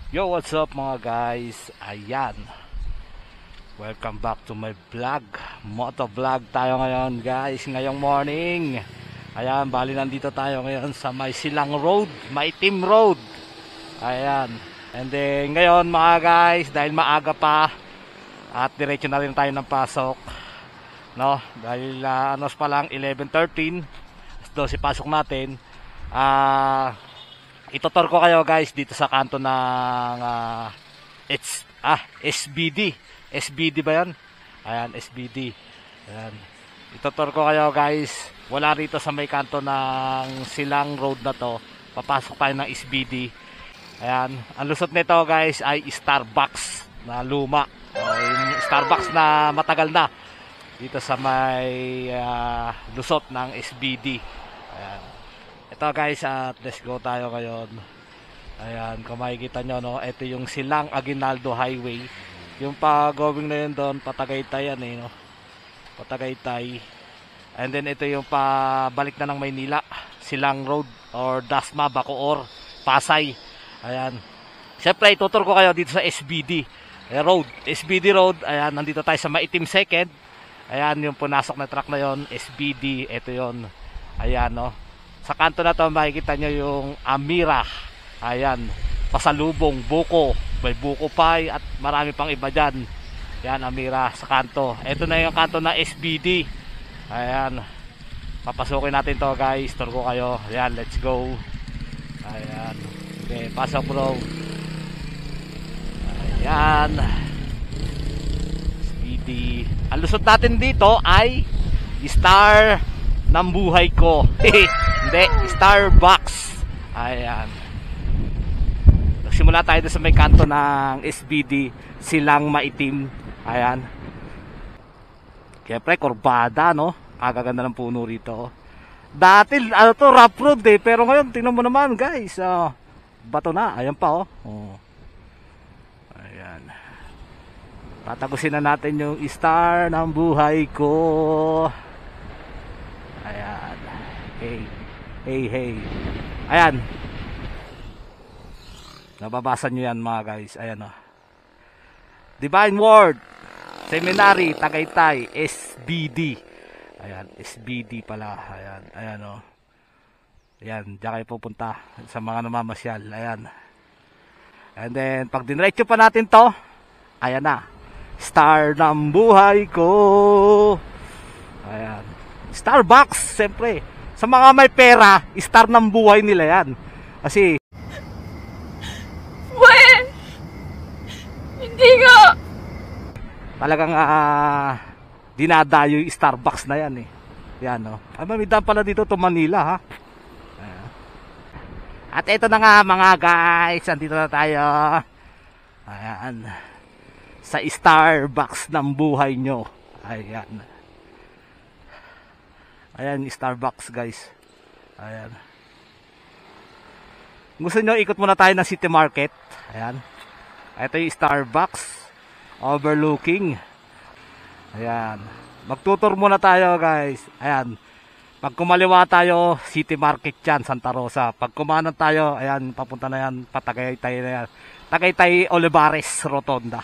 Yo, what's up mga guys? Ayan, welcome back to my vlog. Moto vlog tayo ngayon guys, ngayong morning. Ayan, bali nandito tayo ngayon sa may Silang Road, Maitim Road. Ayan, and then ngayon mga guys, dahil maaga pa at diretso na rin tayo ng pasok, no? Dahil anos pa lang 11:13, 12 pasok natin. Itutur ko kayo guys dito sa kanto ng SBD. SBD ba yan? Ayan, SBD. Ayan. Itutur ko kayo guys. Wala rito sa may kanto ng Silang Road na to. Papasok tayo ng SBD. Ayan. Ang lusot nito guys ay Starbucks na luma. Yung Starbucks na matagal na. Dito sa may lusot ng SBD. Ayan. Ito guys, at let's go tayo ngayon. Ayan, kung makikita nyo, no, ito yung Silang Aguinaldo Highway. Yung pa-going na yun doon, Patagaytay yan no? Patagaytay. And then ito yung pabalik na ng Maynila, Silang Road or Dasma, Bacoor, Pasay. Ayan. Siyempre, itutur ko kayo dito sa SBD Road. SBD Road, ayan, nandito tayo sa Maitim Second. Ayan, yung punasok na truck na yon, SBD, ito yon. Ayan, no. Sa kanto na to makikita nyo yung Amira. Ayan, pasalubong, buko, may buko pie at marami pang iba dyan. Ayan, Amira sa kanto. Ito na yung kanto na SBD. Ayan, papasukin natin to guys. Tour ko kayo. Ayan, let's go. Ayan, okay, pasok bro. Ayan, SBD. Ang lusot natin dito ay Star ng buhay ko. Hindi, Starbucks. Ayan. Nagsimula tayo sa may kanto ng SBD, Silang Maitim. Ayan. Siyempre, kurbada, no? Kagaganda ng puno rito. Dati, ano to, rough road pero ngayon, tingnan mo naman, guys. Bato na. Ayan pa, oh. Ayan. Tatagusin na natin yung Star ng buhay ko. Ayan. Hey. Ayan. Nababasa nyo yan mga guys. Ayan Divine Word Seminary Tagaytay SBD. Ayan, SBD pala. Ayan Ayan, diyan kayo pupunta sa mga namamasyal. Ayan. And then pag dinretso pa natin to, ayan na, Star ng buhay ko. Ayan, Starbucks, siyempre. Sa mga may pera, star ng buhay nila yan. Kasi hindi nga talagang dinadayo yung Starbucks na yan Yan Ay, mamidaan pala dito to Manila ha. Ayan. At ito na nga mga guys, andito na tayo. Ayan, sa Starbucks ng buhay nyo. Ayan. Ayan, Starbucks guys. Ayan. Gusto nyo ikot muna tayo ng City Market. Ayan. Ito yung Starbucks overlooking. Ayan. Magtutur muna tayo guys. Ayan. Pag kumaliwa tayo, City Market yan, Santa Rosa. Pag kumanan tayo, ayan, papunta na yan, Patagaytay na yan. Tagaytay Olivares Rotonda.